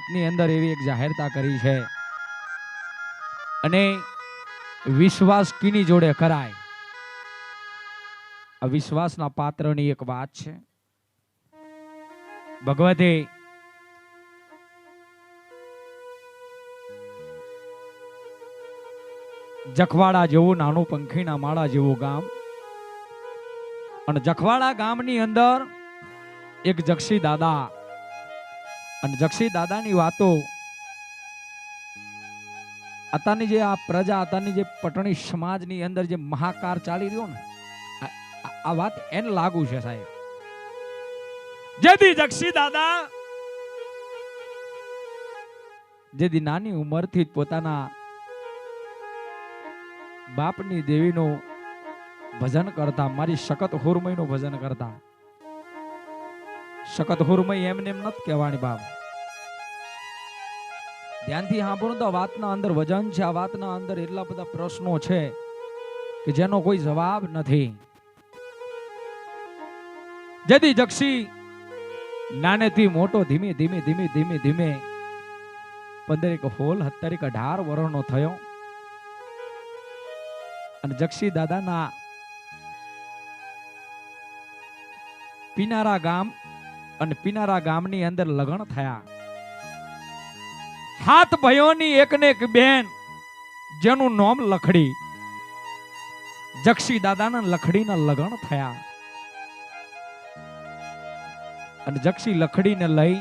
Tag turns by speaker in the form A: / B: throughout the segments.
A: વાતની અંદર એવી એક જાહેરતા કરી છે, અને વિશ્વાસ કીની જોડે કરાય, આ વિશ્વાસના પાત્રની એક વાત છે. ભગવતે જખવાડા જેવું નાનું પંખીના માળા જેવું ગામ, અને જખવાડા ગામની અંદર એક જક્ષી દાદા, અને જક્ષી દાદાની વાતો અત્યારની જે આ પ્રજા, અત્યારની જે પટણી સમાજની અંદર જે મહાકાર ચાલી રહ્યો ને, આ વાત એને લાગુ છે સાહેબ. જેથી જક્ષી દાદા જેથી નાની ઉંમરથી પોતાના બાપની દેવીનું ભજન કરતા, મારી શકત હુરમઈનું ભજન કરતા. શકત હુરમઈ એમને એમ નથી કહેવાની બાપ, ધ્યાનથી સાંભળો તો વાતના અંદર વજન છે. આ વાતના અંદર એટલા બધા પ્રશ્નો છે કે જેનો કોઈ જવાબ નથી. જેથી જક્ષી નાનેથી મોટો ધીમે ધીમે ધીમે ધીમે ધીમે 15 17 18 વર્ષનો થયો, અને જક્ષી દાદાના પિનારા ગામ, અને પિનારા ગામની અંદર લગ્ન થયા. 7 ભાઈઓની એકને એક બેન જેનું નામ લખડી. જક્ષી દાદાના લખડીના લગ્ન થયા, અને જક્ષી લખડીને લઈ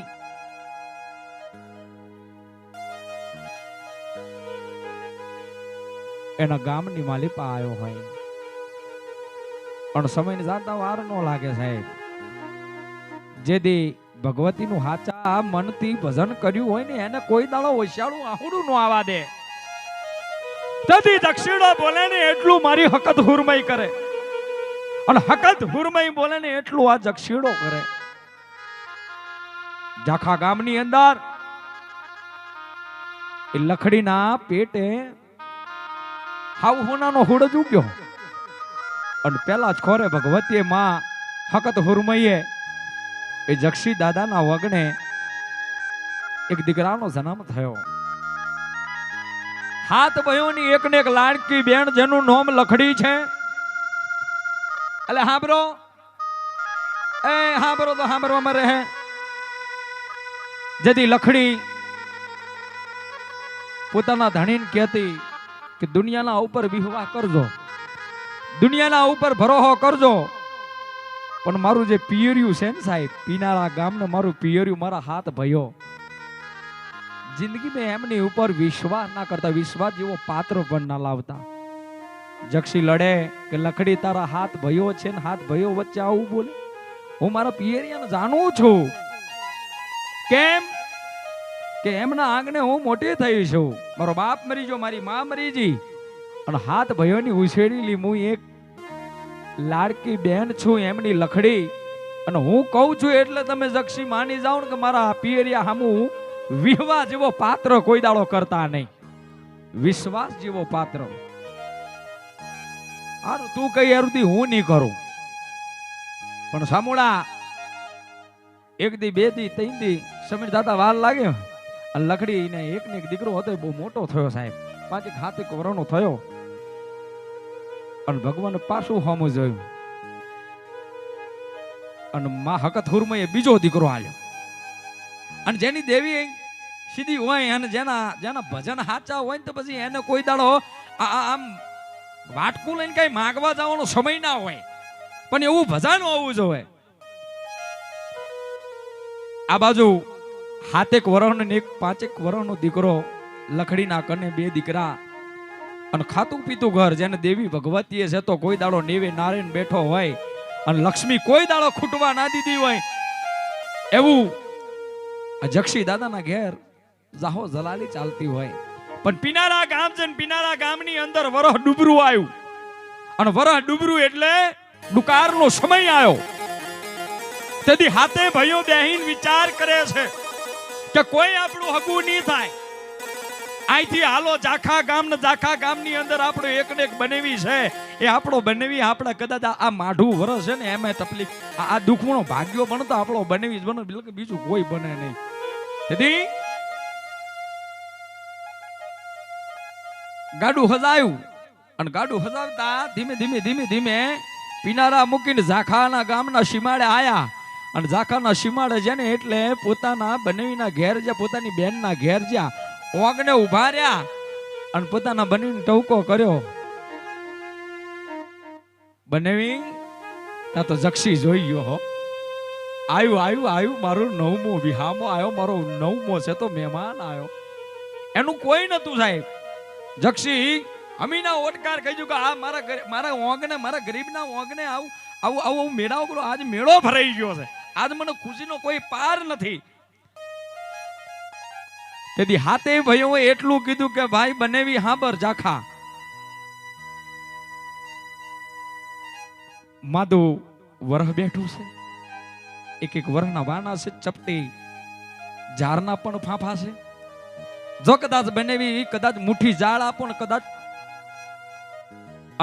A: એના ગામની માલિપા આવ્યો હોય, પણ સમયની જાતા વાર ન લાગે સાહેબ. જેથી ભગવતીનું હાચા મનથી ભજન કર્યું હોય ને, એને કોઈ દાડો વૈશાળું આહુડું ન આવા દે. તેથી દક્ષિણો બોલે ને એટલું મારી હકત હુરમઈ કરે, અને હકત હુરમઈ બોલે ને એટલું આ દક્ષિણો કરે. જાખા ગામની અંદર એ લખડીના પેટે હાવ હોનાનો હુડ જ ઉગ્યો, અને પેલા જ ખોરે ભગવતીએ માં હકત હુરમઈએ એ જક્ષી દાદાના વગણે એક દીકરાનો જન્મ થયો. 7 ભાઈઓની એકને એક લાડકી બેન જેનું નામ લખડી છે. એટલે હાંભરો, એ હાંભરો તો હાંભરવામાં રહે. જેથી લખડી પોતાના ધણીને કહેતી કે દુનિયાના ઉપર વિવાહ કરજો, દુનિયાના ઉપર ભરોહો કરજો, પણ મારું જે પિયર્યું છે ને સાહેબ, પિનારા ગામને મારું પિયર્યું, મારા 7 ભાઈઓ જિંદગીમાં એમની ઉપર વિશ્વાસ ના કરતા, વિશ્વાસ જેવો પાત્ર પણ ના લાવતા. જક્ષી લડે કે લખડી તારા 7 ભાઈઓ છે ને 7 ભાઈઓ વચ્ચે આવું બોલે. હું મારા પિયરિયાને જાણું છું, કેમ કે એમના આંગણે હું મોટી થઈ છું. મારો બાપ મરી ગયો, મારી માં મરી ગઈ, અને 7 ભાઈઓની ઉછેરેલી હું એક લાડકી બેન છું એમની લખડી. અને હું કહું છું એટલે તમે જક્ષી માની જાઓ ને કે મારા પિયરિયા હામું વિવાહ જેવો પાત્ર કોઈ દાડો કરતા નહીં, વિશ્વાસ જેવો પાત્ર. હારું તું કઈ એરુથી હું નહીં કરું, પણ સામુડા 1 દી 2 દી 3 દી સમીર દાદા વાર લાગે, અને લખડી ને એક ને એક દીકરો હતો, બહુ મોટો થયો સાહેબ, 5-7 વર્ષનો થયો. અને ભગવાન પાછું હોમું જોયું, અને માં હકત હુરમઈએ બીજો દીકરો આલ્યો. અને જેની દેવી સીધી હોય, અને જેના ભજન હાચા હોય ને, તો પછી એને કોઈ દાડો આમ વાટકું લઈને કઈ માગવા જવાનો સમય ના હોય, પણ એવું ભજન હોવું જોઈએ. આ બાજુ 7 વર્ષનો ને એક 5 વર્ષનો દીકરો, લખડીના કને 2 દીકરા, અને ખાતું પીતું ઘર, જેને દેવી ભગવતીએ છે તો કોઈ દાડો નેવે નારાયણ બેઠો હોય, અને લક્ષ્મી કોઈ દાડો ખૂટવા ના દીધી હોય, એવું આ જક્ષી દાદાના ઘેર જાહો જલાલી ચાલતી હોય. પણ પિનારા ગામ છે ને, પિનારા ગામની અંદર વરહ ડુબરું આવ્યું, અને વરહ ડુબરું એટલે દુકાળનો સમય આવ્યો. તેથી 7 ભાઈઓ બેહીન વિચાર કરે છે કે કોઈ આપણું હગું નહીં થાય, અહીંથી હાલો જાખા ગામ ને, જાખા ગામની અંદર આપણે એકને એક બનેવી છે, એ આપણો બનેવી. આપણે કદાચ આ માઢું વરસ છે ને એમાં તકલીફ, આ દુખમણો ભાગ્યો બનતો આપણો બનેવી જ બને, બીજું કોઈ બને નહીં. તેથી ગાડું હજાયું અને ગાડું હજાવતા ધીમે ધીમે ધીમે ધીમે પિનારા મૂકીને ઝાખાના ગામના સીમાડે આયા અને ઝાખાના સીમાડે છે ને એટલે પોતાના બનેવીના ઘેર જ્યાં પોતાની બેનના ઘેર જ્યાં ઓગને ઉભા રહ્યા અને પોતાના બનેવીને ટવકો કર્યો. બનેવી ત્યાં તો જક્ષી જોઈ ગયો હો. આયુ આયુ આયુ મારો નવમો વિહામો આવ્યો, મારો નવમો છે તો મહેમાન આવ્યો. એનું કોઈ નતું સાહેબ. જક્ષી અમીના ઓટકાર કહ્યું કે આ મારા ઓંગને મારા ગરીબના ઓંગને આવું આવું આવું મેળાવો કરો. આજ મેળો ભરાઈ ગયો છે, આજ મને ખુશીનો કોઈ પાર નથી. તેથી હાથે ભાઈઓ એટલું કીધું કે ભાઈ બનેવી હાંભર ઝાખા, માદું વરહ બેઠું છે, એક એક વરના વાના છે, ચપટી ઝાડના પણ ફાંફા છે. જો કદાચ બનેવી કદાચ મુઠ્ઠી ઝાડ આપો ને કદાચ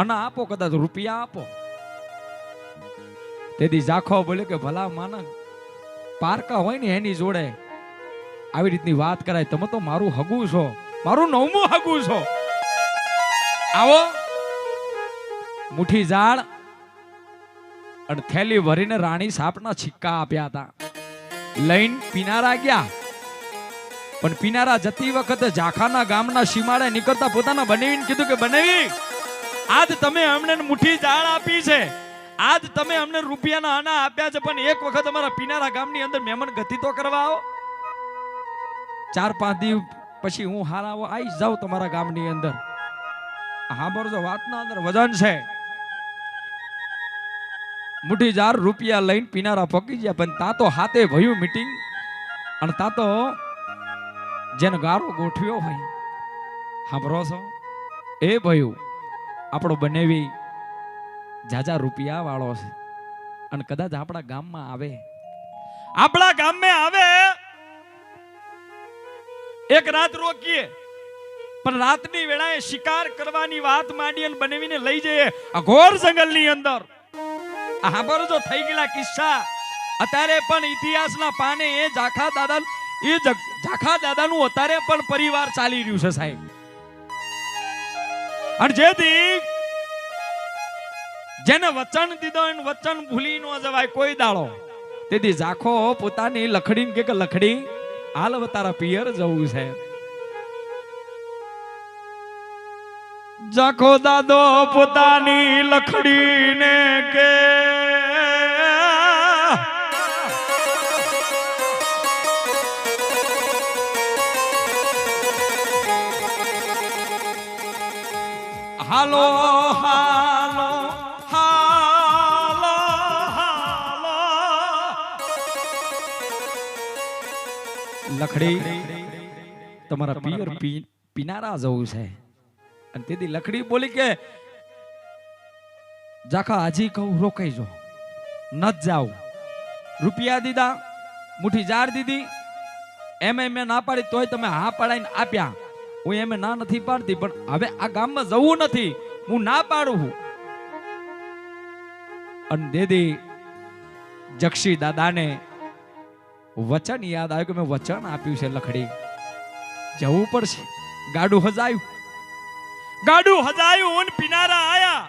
A: અના આપો, કદાચ રૂપિયા આપો. તેથી ઝાખો બોલે કે ભલા માનક પારકા હોય ને એની જોડે આવી રીતની વાત કરાય. તમે તો મારું હગું છો, મારું નવમું હગું છો. આવો. મુઠ્ઠી ઝાડ અને થેલી ભરીને રાણી સાપના સિક્કા આપ્યા હતા. લઈને પિનારા ગયા. પણ પિનારા જતી વખતે ઝાખાના ગામના સીમાડે નીકળતા પોતાના બનેવીને કીધું કે બનેવી, આજ તમે અમને મુઠ્ઠી ઝાડ આપી છે, આજ તમે અમને રૂપિયાના આના આપ્યા છે, પણ એક વખત અમારા પિનારા ગામની અંદર મહેમાન ગતિ તો કરવા આવો. 4-5 દિવસ પછી હું હારા આવી જાઉં તમારા ગામની અંદર. હા બરોબર, વાતના અંદર વજન છે. મુઠ્ઠી ઝાડ રૂપિયા લઈને પિનારા પકી ગયા. પણ તા તો હાથે ભયું મીટિંગ અને તા તો જેને ગારો ગોઠવ્યો હોય સાંભળો છો એ ભયું આપણો બનેવી જાજા રૂપિયા વાળો છે અને કદાચ આપણા ગામમાં આવે, આપણા ગામમાં આવે, એક રાત રોકીએ પણ રાતની વેળાએ શિકાર કરવાની વાત માંડી અને બનેવીને લઈ જઈએ આ ઘોર જંગલની અંદર. આ બરોજો થઈ ગયેલા કિસ્સા અત્યારે પણ ઇતિહાસના પાને એ ઝાખા દાદાનું અત્યારે પણ પરિવાર ચાલી રહ્યું છે સાહેબ. અને જેથી જેને વચન દીધો એને વચન ભૂલી ન જવાય કોઈ દાડો. તેથી ઝાખો પોતાની લખડીને કે લખડી હાલ તારા પિયર જવું છે. ઝાખો દાદો પોતાની લખડીને કે હાલો હાલો હાલો હાલો. લખડી તમારા પિયર પિનારા જવું છે. અને તેથી લખડી બોલી કે ઝાખા હજી કહું રોકાઈ જો, ન જાવ. રૂપિયા દીધા, મુઠ્ઠી ઝાડ દીધી, એમ મેં ના પાડી તોય તમે હા પાડાઈને આપ્યા. હું એમ ના નથી પાડતી, પણ હવે આ ગામમાં જવું નથી, હું ના પાડું છું. અને દેદી જક્ષી દાદાને વચન યાદ આવ્યું કે મેં વચન આપ્યું છે લખડી જવું પડશે. ગાડું હજાયું, ગાડું હજાયું અને પિનારા આયા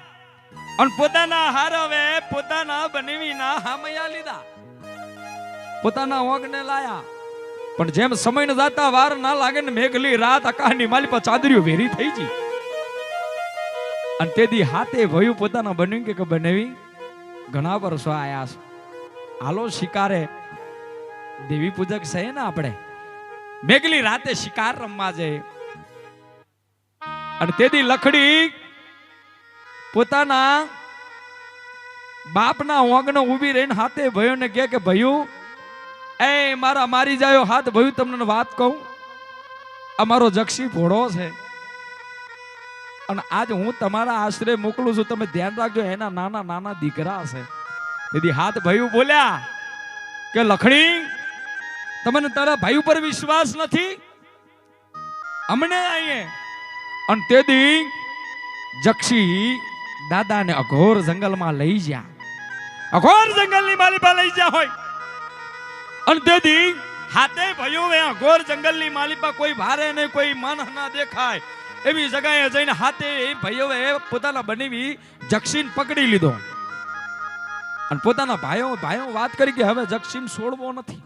A: અને પોતાના હારવે પોતાના બનેવીના હામયા લીધા, પોતાના ઓગને લાયા. પણ જેમ સમય ને જાતા વાર ના લાગે ને મેઘલી રાત આકાશની માલી પર ચાદરીઓ વેરી થઈ ગઈ. અને તેથી હાથે ભયું પોતાના બન્યું કે બનેવી ઘણા વર્ષો આયા છે, હાલો શિકારે. દેવી પૂજક છે ને આપણે, મેઘલી રાતે શિકાર રમવા જાય. અને તેથી લખડી પોતાના બાપના ઓગનો ઊભી રહીને હાથે ભયો ને કે ભયું એ મારા મારી જાયો હાથ ભયું, તમને વાત કહું, અમારો જક્ષી ભોળો છે અને આજ હું તમારા આશરે મોકલું છું, તમે ધ્યાન રાખજો, એના નાના નાના દીકરા છે. તેથી હાથ ભયું બોલ્યા કે લખડી તમને તારા ભાઈ ઉપર વિશ્વાસ નથી અમને આઈએ. અને તેથી જક્ષી દાદાને અઘોર જંગલમાં લઈ ગયા, અઘોર જંગલની માલિપા લઈ ગયા હોય. અને તેથી હાથે ભયું અઘોર જંગલની માલિપા કોઈ ભારે નહીં, કોઈ મન ના દેખાય. એવી જગ્યાએ જઈને હાથે ભાઈઓએ પોતાના બનેવી જક્ષીન પકડી લીધો અને પોતાના ભાઈઓ વાત કરી કે હવે જક્ષીન છોડવો નથી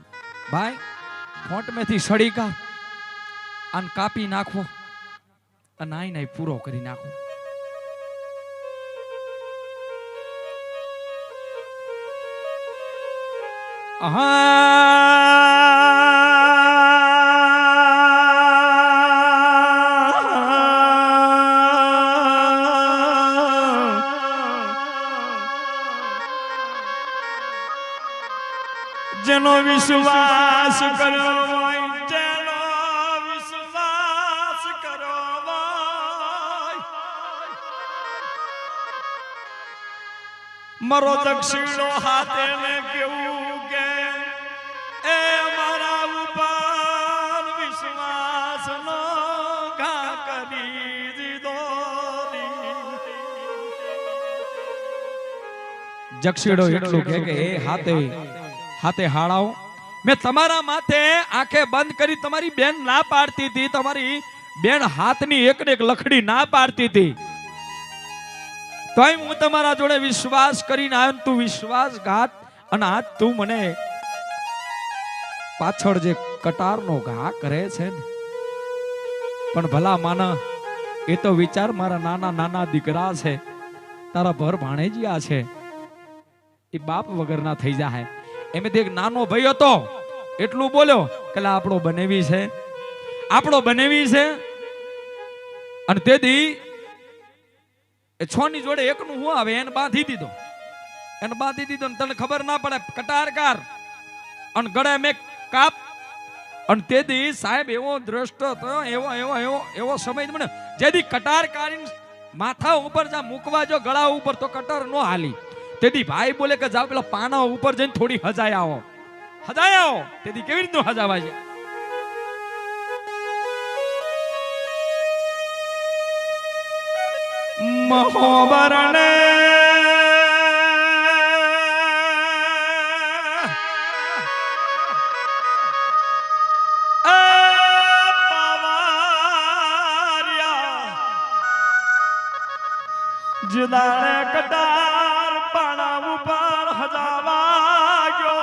A: ભાઈ, ફોંટમેથી સળીકા અને કાપી નાખવો અને આઈને પૂરો કરી નાખવો. જેનો વિશ્વાસ કર્યો હોય, જેનો વિશ્વાસ કર્યો હોય, મારો દક્ષિણો હાથે ને કેવું કે એ મારા ઉપર વિશ્વાસ નો ઘા કરી દીધો. જક્ષિણો એટલું કે એ હાથે હાળાઓ, મેં તમારા માથે આંખે બંધ કરી તમારી બેન ના પાડતી હતી, તમારી બેન હાથની એક ને એક લખડી ના પાડતી હતી, તોય હું તમારા જોડે વિશ્વાસ કરીને આવ્યો. તું વિશ્વાસઘાત અને આજ તું મને પાછળ જે કટારનો ઘા કરે છે ને, પણ ભલા માના એ તો વિચાર મારા નાના નાના દીકરા છે, તારા ભર ભાણેજિયા છે, એ બાપ વગરના થઈ જાય. એમાંથી એક નાનો ભાઈ હતો એટલું બોલ્યો કે આપણો બનેવી છે, આપણો બનેવી છે. અને તેથી એ છોની જોડે એકનું હું આવે એને બાંધી દીધો ને તને ખબર ના પડે કટારકાર અને ગળે મેં કાપ. અને તેથી સાહેબ એવો દ્રષ્ટ હતો, એવો સમય મને જેથી કટારકાર માથા ઉપર જા મૂકવા જો ગળા ઉપર તો કટાર નો હાલી. તેથી ભાઈ બોલે કે જાઓ પેલા પાના ઉપર જઈને થોડી હજાય આવો. તેથી કેવી રીતનું હજાવા છે? મહોબરણે જદાણે કટાર પાણા ઉપર હજાવા ગયો,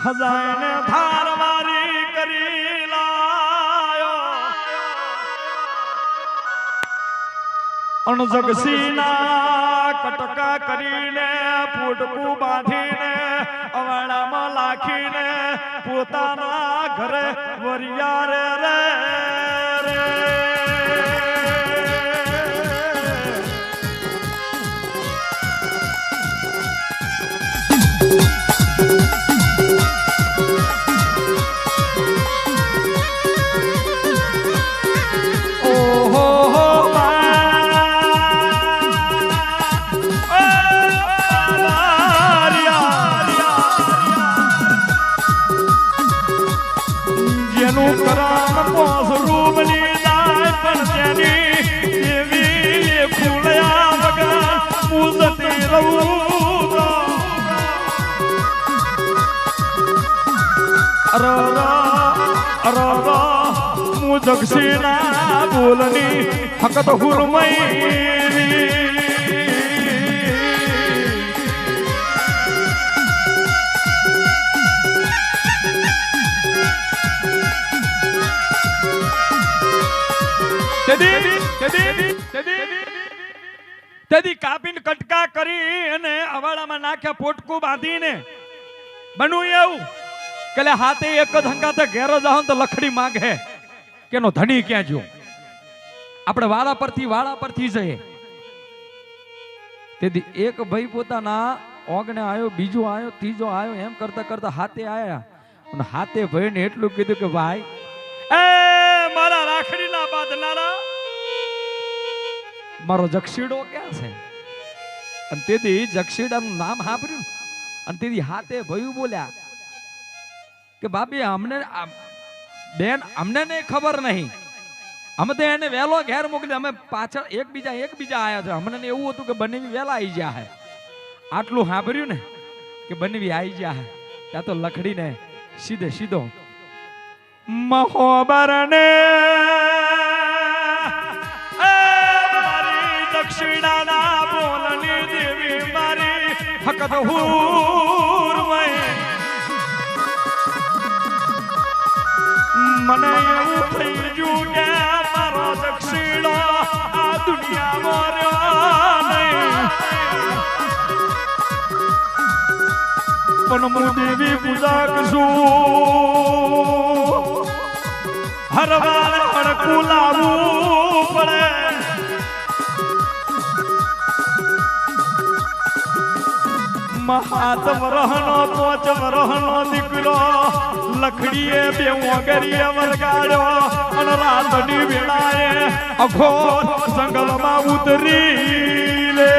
A: હજાયને ધારવારી કરી લાયો. અણજગસીના કટકા કરીને ફૂટકું બાંધીને અવાડામાં લાખીને પોતાના ઘરે વરિયા રે જગસીના બોલની હકત હુરમઈ. તેથી કાપીને કટકા કરી અને અવાડામાં નાખ્યા, પોટકું બાંધીને બનવું એવું કે હાથે એક જ હંગાતે ઘેર જાવ તો લખડી માંગે કે નો ધણી ક્યાં જો. આપણે વાળા પરથી જઈએ. તેથી એક ભાઈ પોતાના ઓગણે આવ્યો, બીજો આવ્યો, ત્રીજો આવ્યો, એમ કરતા કરતા હાથે આયા અને હાથે ભાઈને એટલું કીધું કે ભાઈ એ મારા રાખડીના બાંધનારા, મારો જક્ષીડો ક્યાં છે? અને તેથી જક્ષીડાનું નામ સાંભળ્યું અને તેથી હાથે ભાઈ બોલ્યા કે બાપી અમને બેન અમને નહીં ખબર નહીં, અમે તો એને વહેલો ઘેર મોકલી, અમે પાછળ એકબીજા આયા છે. અમને એવું હતું કે બનેવી વહેલા આવી ગયા હે. આટલું સાંભળ્યું ને કે બનેવી આવી ગયા હે ત્યાં તો લખડીને સીધો મહોબર ને મારી દક્ષિણાના બોલની દેવી મારી હકત હુરમય મને એવું થઈ ગયું કે મારો દક્ષિણો આ દુનિયામાં રહ્યો નહીં પણ હું દેવી પૂજા કરું હર વાર હડકું લાવવું પડે મહાત વરહનો પોચ વરહનો દીકરો લખડીએ બે વગરીએ વરગાડ્યો અને રાતની વેળાએ અઘોર જંગલમાં ઉતરી લે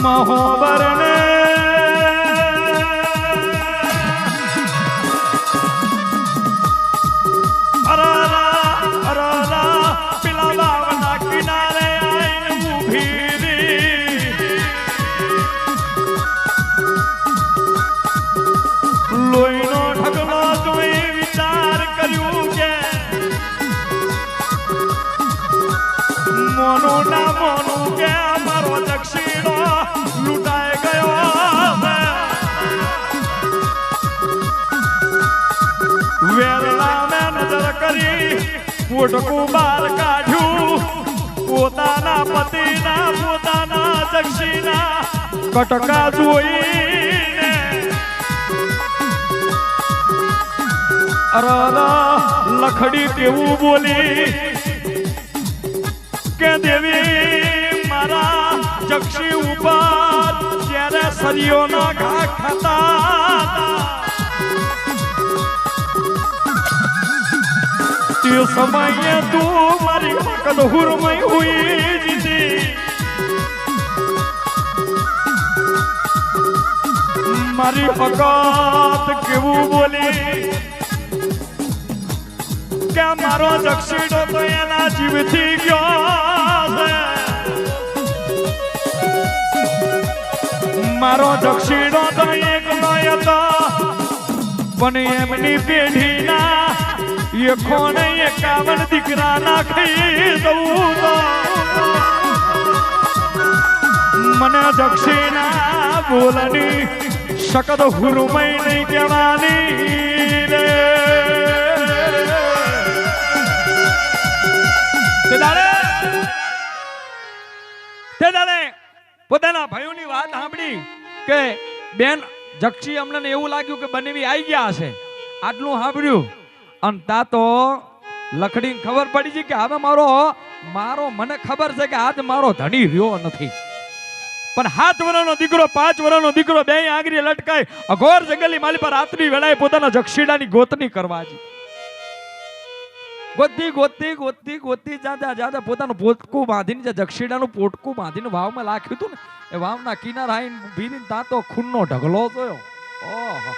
A: મહોબર ને પેલા બાવના કિનારે આઈને ઊભી રહી લોહીનો ઢગલો જોઈ વિચાર કર્યું કે મોનું ના મોનું કે અમારો દક્ષિણો લૂંટાઈ ગયો વેરલા મેં નજર કરી પોટકું બહાર કાઢ્યું પોતાના પતિના પોતાના દક્ષિણા કટકા જોઈને લખડી કેવું બોલી કે દેવી મારા જક્ષી ઉપર જ્યારે સરીઓના ઘા ખાતા તે સમયે તું મારી હકત હુરમય હુઈ જીતી મારી હકત કેવું બોલી કે મારો જક્ષીડો તો એના જીવથી ગયો છે મારો જક્ષીડો તો એક નય હતો પણ એમની પેઢીના એકો ને 51 દીકરા નાખી દઉં તો મને દક્ષિણા બોલની શકત હુરમય નહીં કહેવાની રે પોતાના ભાઈઓની વાત સાંભળી કે બેન જક્ષી અમને એવું લાગ્યું કે બનેવી આવી ગયા હશે આટલું સાંભળ્યું અને તા તો લખડી ખબર પડી છે કે હવે મારો મને ખબર છે કે આજ મારો ધણી રહ્યો નથી પણ 7 વર્ષનો દીકરો 5 વર્ષનો દીકરો બે આંગળી લટકાય અઘોર જંગલની માલી પર રાત્રિ વેળાએ પોતાના જક્ષીડાની ગોતની કરવા છે ગોતી જાતા પોતાનું પોટકું બાંધીને જે જક્ષીડાનું પોટકું બાંધીને વાવમાં લાખ્યું હતું ને એ વાવના કિનારે આવીને ભીરીને તાતો ખૂનનો ઢગલો જોયો ઓહો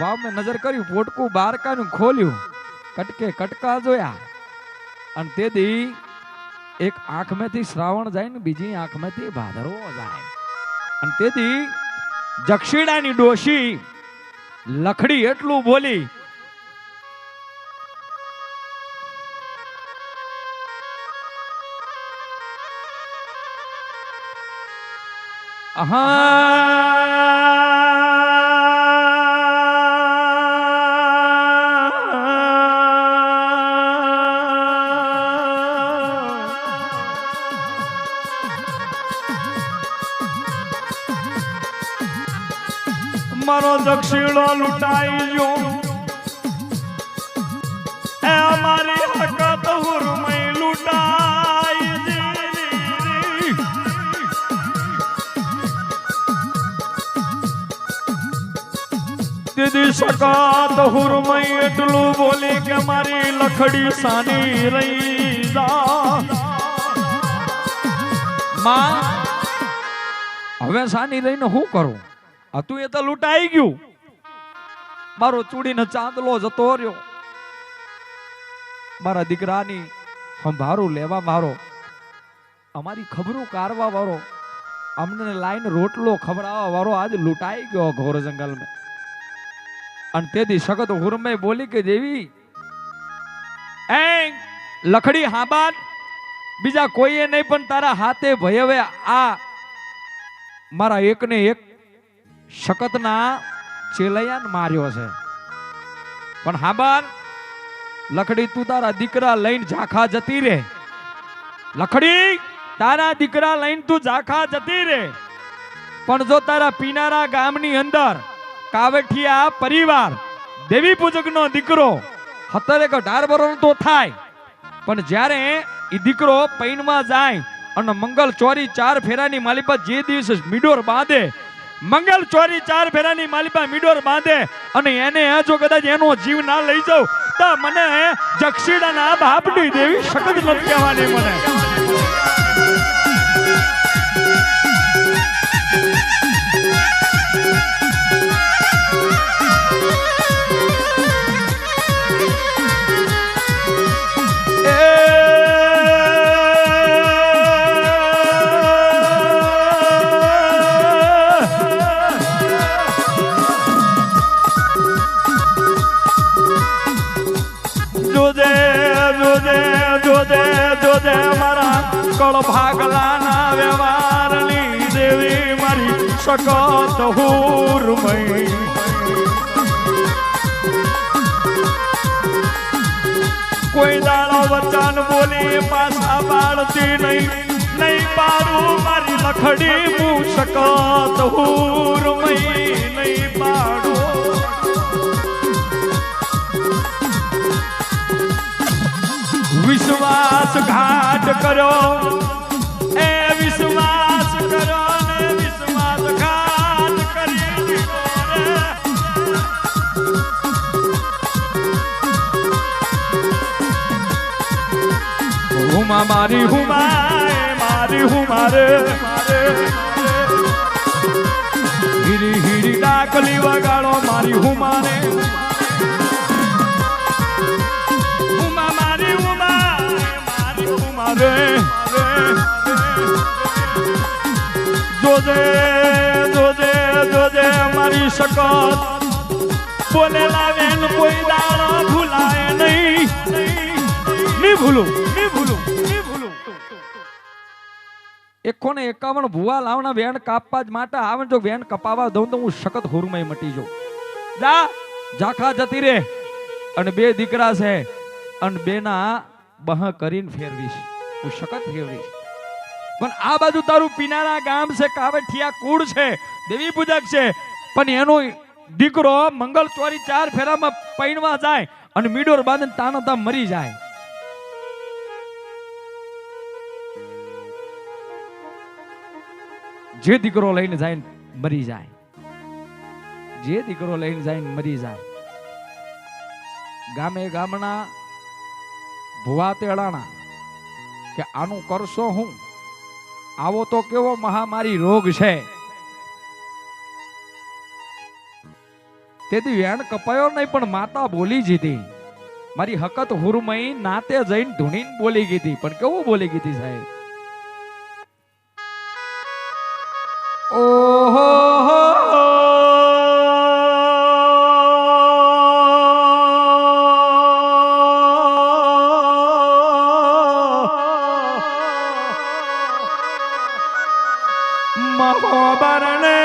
A: વાવમાં નજર કર્યું પોટકું બહાર કાઢ્યું ખોલ્યું કટકા જોયા અને તેથી એક આંખમાંથી શ્રાવણ જાય ને બીજી આંખમાંથી ભાદરવો જાય અને તેથી જક્ષીડાની ડોશી લખડી એટલું બોલી મારો દક્ષિણો લૂંટાઈ ગયો એ અમારી હકત હુરમય લૂંટાઈ દીદી સકાત હુરમય એટલું બોલી કે મારી લખડી સાની રહી જા માં હવે સાની રહીને શું કરું હતું એ તો લૂંટાઈ ગયું મારો ચૂડીનો ચાંદલો જતો રહ્યો, મારા દીકરાની સંભારું લેવા વાળો, અમારી ખબરો કારવા વાળો, અમને લાઈન રોટલો ખવડાવવા વાળો આજ લૂંટાઈ ગયો ઘોર જંગલમાં. અને તેથી સખત હુરમે બોલી કે દેવી એ લખડી હાબાન બીજા કોઈએ નહીં પણ તારા હાથે ભયવે આ મારા એકને એક શકતના ચેલૈયાને માર્યો છે. પણ હાબાન લખડી તું તારા દીકરા લઈને ઝાખા જતી રે, લખડી તારા દીકરા લઈને તું ઝાખા જતી રે. પણ જો તારા પીનારા ગામની અંદર કાવઠિયા પરિવાર દેવી પૂજકનો દીકરો 17-18 વર્ષનો તો થાય, પણ જ્યારે એ દીકરો પૈણમાં જાય અને મંગલ ચોરી 4 ફેરાની માલિપા જે દિવસે મીડોર બાંધે, મંગલ ચોરી 4 ફેરાની માલિપા મીડોર બાંધે અને એને જો કદાચ એનો જીવ ના લઈ જાવ તો મને જક્ષીડાના બાપની દેવી શકત નથી કહેવાની. મને ભાગલાના વ્યવહારની દેવી મારી શકત હુરમઈ. કોઈ દાડો વચન બોલી પાછા પાડતી નહીં, નહીં પાડું મારી લખડી હું શકત હુરમઈ નહીં પાડું. વિશ્વાસઘાત કર્યો એ વિશ્વાસ કર્યો ને વિશ્વાસઘાત કરી દીધો રે. હુમા મારી હુમા મારી હુમારે હીરી હીરી ડાકલી વગાડો મારી હુમાને. જોજે જોજે જોજે મારી શકત બોલેલા વેન કોઈ દાડો ભૂલાય નહીં, નહીં ભૂલું, નહીં ભૂલું, નહીં ભૂલું. 51 ભુવા લાવના વેણ કાપવા જ માટે આવે, જો વેણ કપાવા દઉં તો હું શકત હુરમય મટી જાઉં. જા ઝાખા જતી રે અને 2 દીકરા છે અને 2ના બહ કરીને ફેરવીશ, હું શકત ફેરવીશ. પણ આ બાજુ તારું પીનારા ગામ છે, કાવઠિયા કુળ છે, દેવી પૂજક છે, પણ એનો દીકરો મંગલ ચોરી 4 ફેરામાં પૈણવા જાય અને મીડોર બાંધીને તાનો તામ મરી જાય. જે દીકરો લઈને જાય મરી જાય, જે દીકરો લઈને જાય મરી જાય. ગામે ગામના ભુવા તેડાણા કે આનું કરશો હું, આવો તો કેવો મહામારી રોગ છે. તેથી વેણ કપાયો નહીં પણ માતા બોલી જીધી, મારી હકત હુરમઈ નાતે જઈને ધૂણીને બોલી ગઈ, પણ કેવું બોલી ગઈ સાહેબ. ઓહો મહોબરણે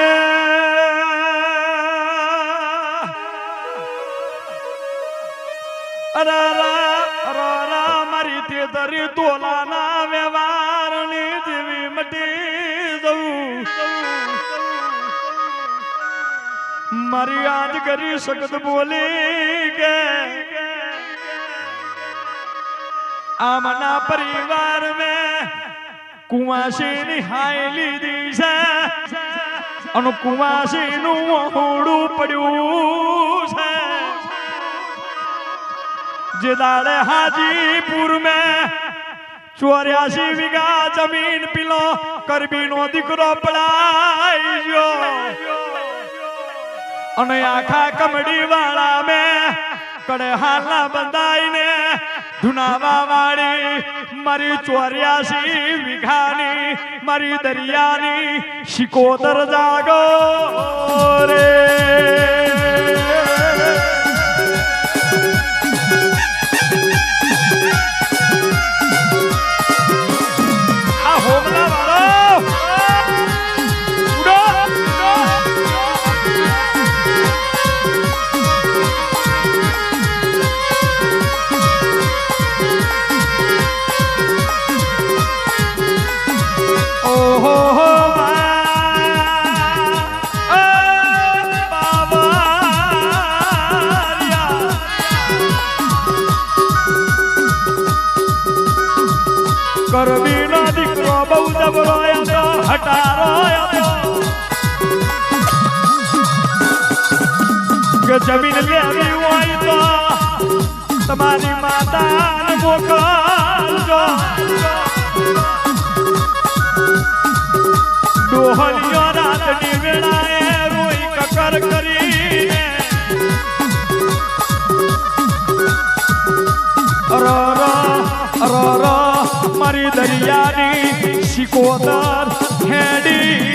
A: મારી તે દરી તોલાના વ્યવહારની દેવી મટી જવું. મારી આજ કરી શકત બોલી કે આમના પરિવાર મેં કુવાસી ની હાય લીધી છે અને કુવાસી નું મોહડું પડ્યું છે. જે દાડે હાજીપુર में 84 વીઘા જમીન પીલો કરબી નો દીકરો પડાઈ ગયો અને આખા કમડી વાળા મે કડે હાલા બંધાઈને ધુનાવા વાળી મારી 84 વીઘાની મારી દરિયાની શિકોતર જાગો રે આ હોમલા વાળો ઉડો કરવીનો દીકરો બહુ જબરો હતો હટારો હતો કે જમીન લેવી હોય તો તમારી માતાને મોકલજો ડોહલીઓ રાતની વેળાએ રોઈ કકર કરીને મારી દરિયાની શિકોતર હેડી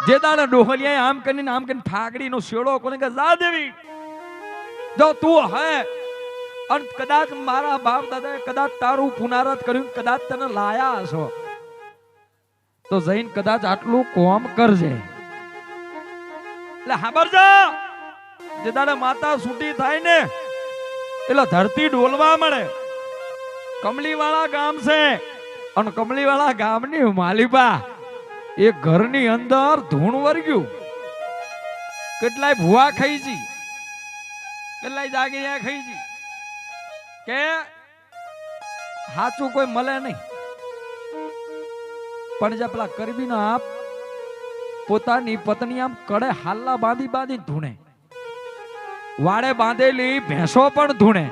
A: જે દાડા ડોહલિયા આમ કરીને ફાગડી નો શેડો કોને કે જા દેવી જો તું હે અને કદાચ મારા બાપ દાદાએ કદાચ તારું પુનરાવર્ત કર્યું કદાચ તને લાયા હશો તો જઈને કદાચ આટલું કોમ કરજે એટલે સાંભળજો જે દાડા માતા છૂટી થાય ને એટલે ધરતી ડોલવા મળે કમલીવાળા ગામ છે અને કમલીવાળા ગામની માલિબા એ ઘરની અંદર ધૂણ વર્ગ્યું કેટલાય ભુવા ખાઈ જી કેટલાય જાગીયા ખાઈ જી કે હાચું કોઈ મળે નહીં પણ જે પેલા કરબી ના આપ પોતાની પત્ની આમ કડે હાલ્લા બાંધી બાંધી ધૂણે વાડે બાંધેલી ભેંસો પણ ધૂણે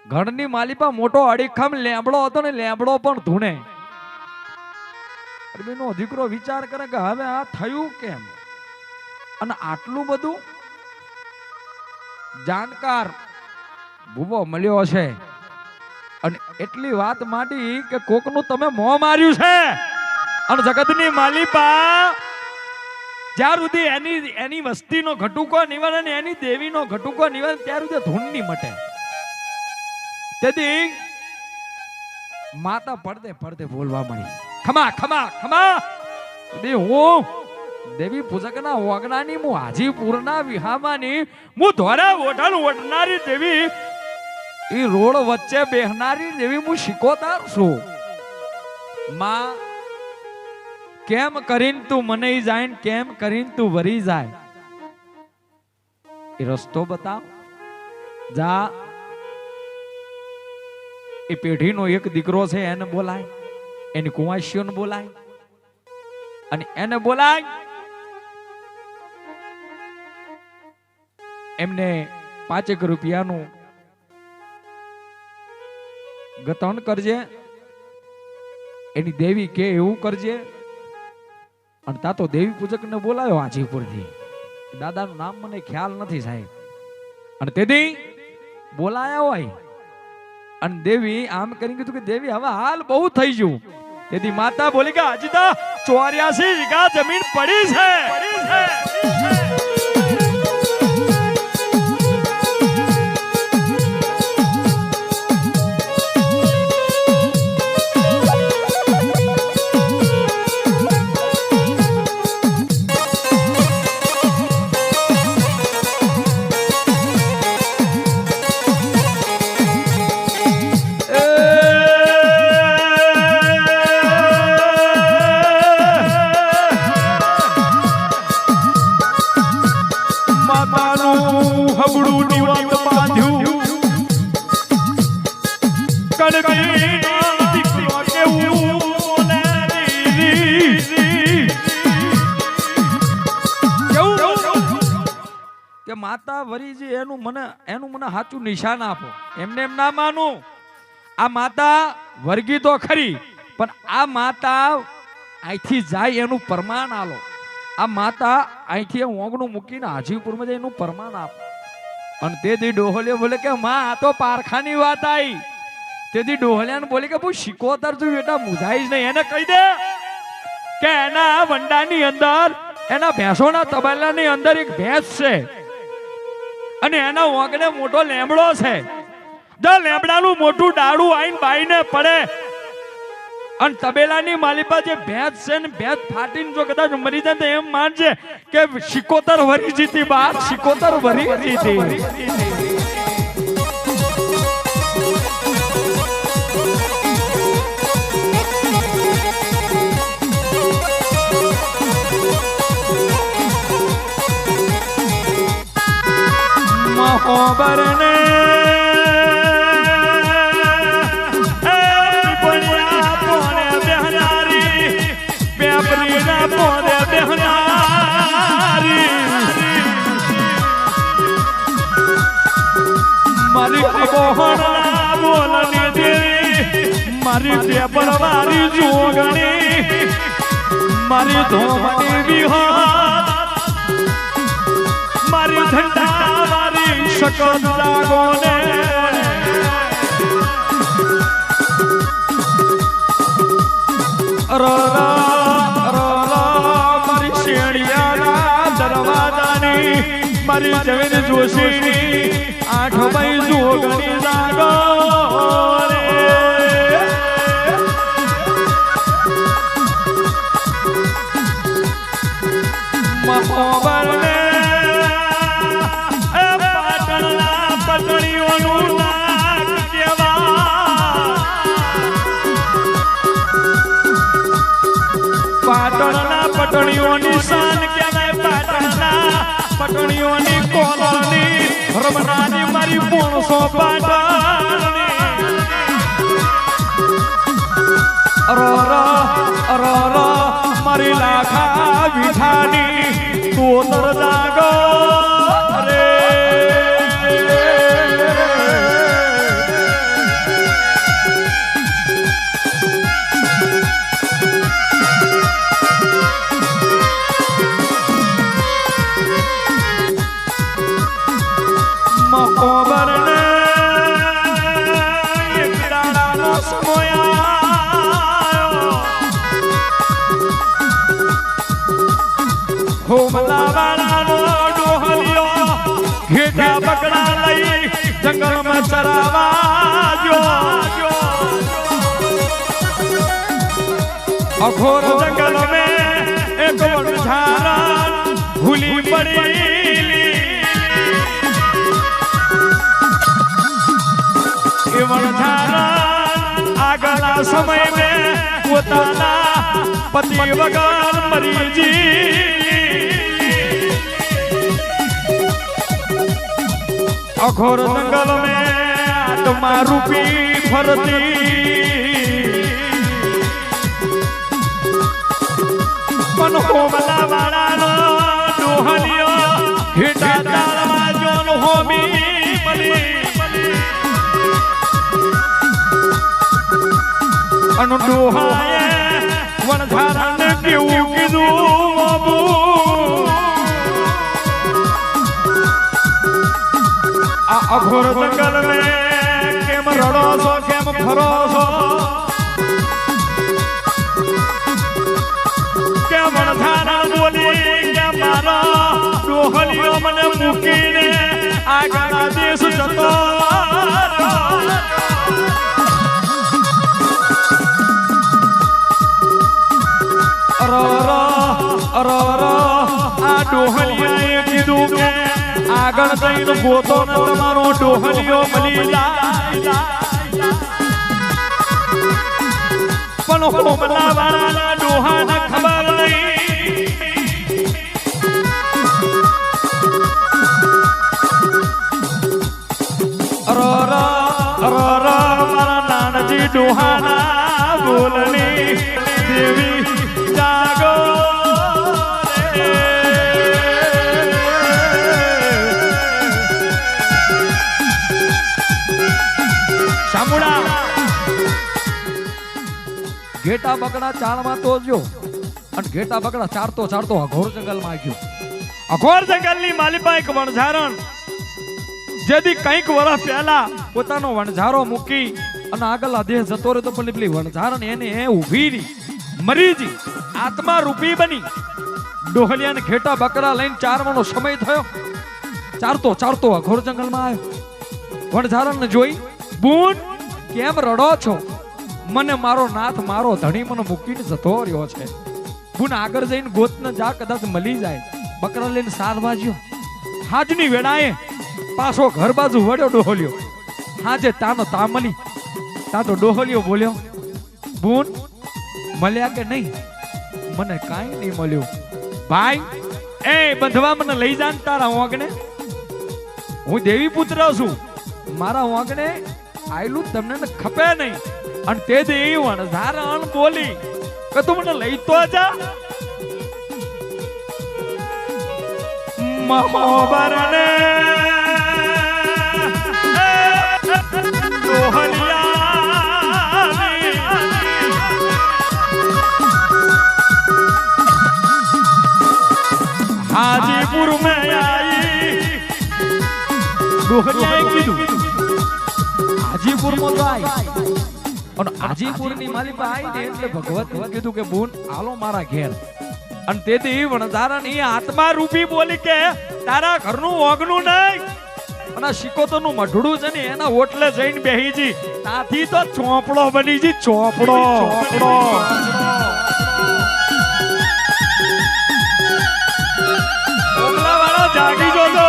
A: ઘરની માલિપા મોટો અડીખમ લેબડો હતો ને લેબડો પણ ધૂણે નો દીકરો વિચાર કરે કે હવે આ થયું કેમ અને આટલું બધું જાણકાર ભૂવો મળ્યો છે અને એટલી વાત માંડી કે કોકનું તમે મોં માર્યું છે અને જગતની માલિપા જ્યાર સુધી એની વસ્તીનો ઘટુકો નિવારે ને એની દેવીનો ઘટુકો નિવારે ત્યાર સુધી ધૂન ની મટે તેથી માતા પડતે બોલવા મળી ખમા ખમા ખમા હું દેવી પૂજકના ઓગણાની હું હાજીપુરના વિહામાની હું ધોરા ઓઢણ ઓઢનારી દેવી ઈ રોડ વચ્ચે બેહનારી દેવી હું શિકોતર છું માં કેમ કરીને તું મને જાય ને કેમ કરીને તું વરી જાય એ રસ્તો બતાવ જા એ પેઢીનો એક દીકરો છે એને બોલાય, એની કુંવાસીઓને બોલાય અને એને બોલાય એમને 5 રૂપિયાનું ગતણ કરજે, એની દેવી કે એવું કરજે. અને તા તો દેવી પૂજક ને બોલાયો હાજીપુરથી, દાદાનું નામ મને ખ્યાલ નથી સાહેબ. અને તેથી બોલાયા હોય અને દેવી આમ કરી કીધું કે દેવી હવે હાલ બહુ થઈ ગયું. તેથી માતા બોલી કે હજી તો 84 વીઘા જમીન પડી છે. માતા વરીજી એનું મને સાચું નિશાન આપો. એમને એમ ના માનું. આ માતા વર્ગી તો ખરી, પણ આ માતા અહીંથી જાય એનું પ્રમાણ આલો. આ માતા અહીંથી ઓંગણું મૂકીને હાજીપુરમાં જાય એનું પ્રમાણ આપો. અને તેથી ડોહલિયો બોલે કે માં આ તો પારખાની વાત આવી. તેથી ડોહલિયાને બોલે કે ભાઈ શિકોતર તું બેટા મુજાઈશ નહીં. એને કહી દે કે એના વંડાની અંદર, એના ભેંસોના તબેલાની અંદર એક ભેંસ છે અને એના ઓગણે મોટો લેમડો છે. જો લેમડાનું મોટું ડાળું આઈને બાઈને પડે અને તબેલાની માલિપા જે ભેંસ છે ને ભેંસ ફાટીને જો કદાચ મરી જાય તો એમ માનજે કે શિકોતર વરી જીતી બાર, શિકોતર વરી જીતી. મહોબરને બણ્યા પોને બેહનારી, પેપરીના પોને બેહનારી. મારી બોહણા બોલની દેવી, મારી પેપર વાળી જોગણી, મારી ધોમની વિહાર, મારી ઝંડા વાળી શકત લાગોને. મારી શેણિયાના દરવાજાની, મારી જમીન જોશીની 8 બાઈ જોગણી લાગો રે. મહોબરને પાટણના પટણીઓની શાન કહેવાય. પાટણના પટણીઓની કોલોની રમનાની મારી 500 પાટણની. મારી લાખા વિઠાની તોતર જાગો રે. મહોબરને એક દાડાનો સમય હોમલાવાળાનો ડોહલિયો ઘેટા પકડા લઈ જંગલમાં ચરાવા જો. અઘોર જંગલ में एक वनझारा भूली पड़ी. એ વનઝારા આગલા સમય में પોતાના પતિ વગર મરી જી. अघोर जंगल में
B: આત્મા રૂપી ફરતી મન હોમલા વાળાનો ડોહલિયો ઘેટા તાળમાં જોન હોમી મળી અનુ ડોહાએ વણધારાને કેવું કીધું બાબુ આ અઘોર જંગલ મે કેમ રડો છો કેમ ફરો છો કેમ વણધારા બોલી કે મારો ડોહલિયો મને મૂકીને આગળ દેશ જતો આ ડોહલિયાએ કીધું કે આગળ જઈને ગોતો ને તમારો ડોહલિયો મળી જાય પણ હોમલા વાળાના ડોહાને ખબર નહીં મારા નાનજી ડોહાના બોલની દેવી જાગો
A: ઘેટા બકડા ચાળમાં તો જો અને ઘેટા બકડા ચારતો અઘોર જંગલમાં ગયો.
B: અઘોર જંગલની માલિપા એક વણઝારણ જેથી કંઈક વર્ષ પહેલા પોતાનો વણઝારો મૂકી અને આગળ દેહ જતો રહ્યો તો પણ પેલી વણઝારણ એને ઊભી રહી મરી જી આત્મા રૂપી બની ડોહલિયાને ઘેટા બકરા લઈને ચારવાનો સમય થયો. ચારતો અઘોર જંગલમાં આવ્યો. વણઝારણને જોઈ બૂન કેમ રડો છો? મને મારો નાથ મારો ધણી મને મૂકીને જતો રહ્યો છે. બુન આગળ જઈને ગોતને જા કદાચ મળી જાય. બકરા લઈને સાત વાગ્યો. હાજની વેળાએ પાછો ઘર બાજુ વળ્યો ડોહલિયો. હાજે તાનો તા મળી તા તો ડોહલિયો બોલ્યો બુન મળ્યા કે નહીં? મને કાંઈ નહીં મળ્યું. ભાઈ એ બંધવા મને લઈ જા તારા વાંગને. હું દેવી પુત્ર છું. મારા વાંગને આયલું તમને ખપે નહીં. અને તે દે વણઝારણ બોલી કે તું મને લઈ તો જા. મહોબરને हाजीपुर में आई डोहलियाए कीधुं
A: હાજીપુર માં તો આવી અને હાજીપુર ની માલિકા આવી ને એટલે ભગવતી કીધું કે બોન આલો મારા ઘેર.
B: અને તેથી વણઝારણ એ આત્મા રૂપી બોલી કે તારા ઘરનું ઓગનું નહીં અને શિકોતર નું મઢડું છે ને એના ઓટલે જઈને બેહીજી ત્યાંથી તો ચોપડો બની જી ચોપડો. ઓગલા વાળો જાગી જોજો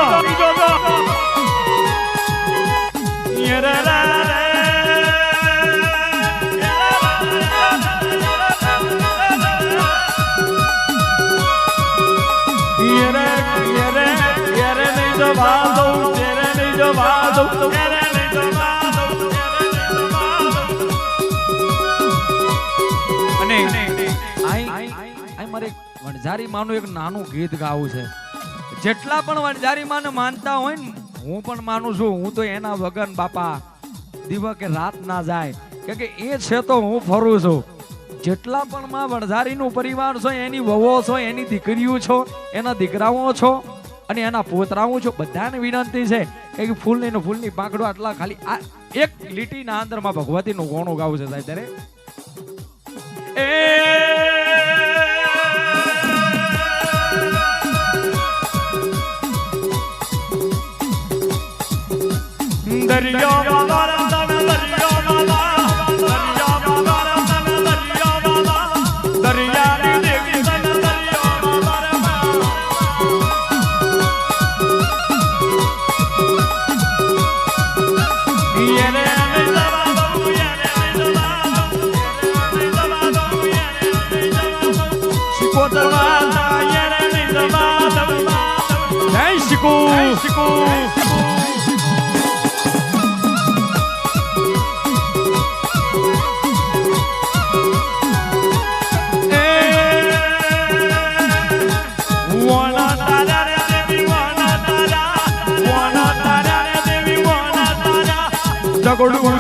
A: વણઝારી માનું એક નાનું ગીત ગાવું છે. જેટલા પણ વણઝારી માને માનતા હોય ને હું પણ માનું છું. હું તો એના વગર બાપા દિવસ કે રાત ના જાય કે એ છે તો હું ફરું છું. જેટલા પણ માં વણઝારીનું પરિવાર છો, એની વહુઓ છો, એની દીકરીઓ છો, એના દીકરાઓ છો અને એના પોતરાઓ છો, બધાને વિનંતી છે કે ફૂલની પાંખડો આટલા ખાલી આ એક લીટીના અંદરમાં ભગવતીનું ગોણું ગાવું છે સાહેબ. ત્યારે
B: ગોડું